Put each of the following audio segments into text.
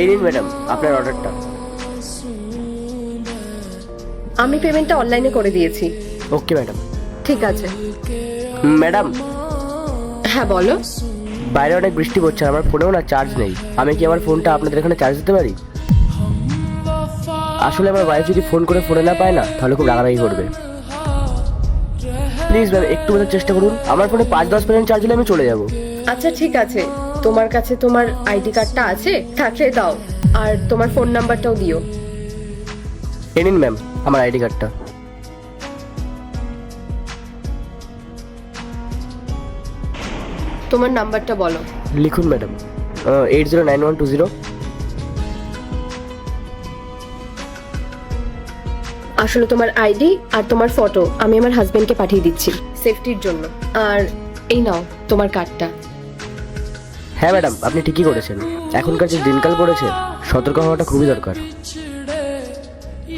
এই নিন ম্যাডাম আপনার অর্ডারটা। আমি পেমেন্টটা অনলাইনে করে দিয়েছি। Okay madam. ঠিক আছে। ম্যাডাম, হ্যাঁ বলো। বাইরে অনেক বৃষ্টি পড়ছে, আমার ফোনেও না চার্জ নেই। আমি কি আমার ফোনটা আপনাদের এখানে চার্জ দিতে পারি? আসলে আমার ওয়াইফ যদি ফোন করে ফোনে না পায় না, তাহলে খুব রাগারাগি করবে। প্লিজ ম্যাম, একটু বোঝার চেষ্টা করুন। আমার ফোনে 5-10% চার্জ হলে আমি চলে যাব। আচ্ছা ঠিক আছে, তোমার কাছে তোমার আইডি কার্ডটা আছে? থাকলে দাও, আর তোমার ফোন নাম্বারটাও দিও। এ নিন ম্যাম আমার আইডি কার্ডটা। তোমার নাম্বারটা বলো। লিখুন ম্যাডাম, 809120। আসলে তোমার আইডি আর তোমার ফটো আমি আমার হাজবেন্ডকে পাঠিয়ে দিচ্ছি সেফটির জন্য। আর এই নাও তোমার কার্ডটা। হ্যাঁ ম্যাডাম, আপনি ঠিকই করেছেন। এখনকার যে দিনকাল পড়েছে, সতর্ক হওয়াটা খুবই দরকার।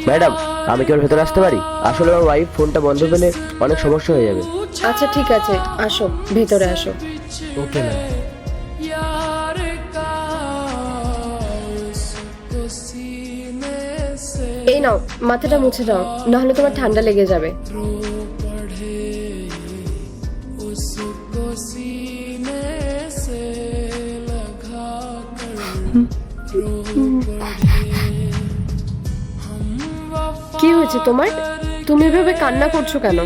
ম্যাডাম, আমি কি ওর ভেতরে আসতে পারি? আসলে আমার ওয়াইফ ফোনটা বন্ধ পেলে অনেক সমস্যা হয়ে যাবে। আচ্ছা ঠিক আছে, আসো ভেতরে আসো। Okay ma'am. এই নাও মাথাটা মুছে দাও, নাহলে তোমার ঠান্ডা লেগে যাবে। কি হয়েছে তোমার? তুমি এভাবে কান্না করছো কেন?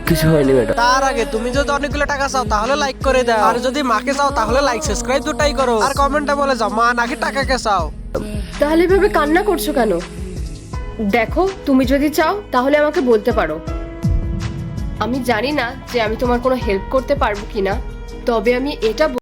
কিছু হয়নি ম্যাডাম। তার আগে তুমি যদি অনেকগুলো টাকা চাও তাহলে লাইক করে দাও, আর যদি মাকে চাও তাহলে লাইক সাবস্ক্রাইব দুটাই করো, আর কমেন্টে বলে যাও মা নাকি টাকাকে চাও। তাহলে এভাবে কান্না করছো কেন? দেখো, তুমি যদি চাও তাহলে আমাকে বলতে পারো। আমি জানি না যে আমি তোমার কোনো হেল্প করতে পারবো কিনা, তবে আমি এটা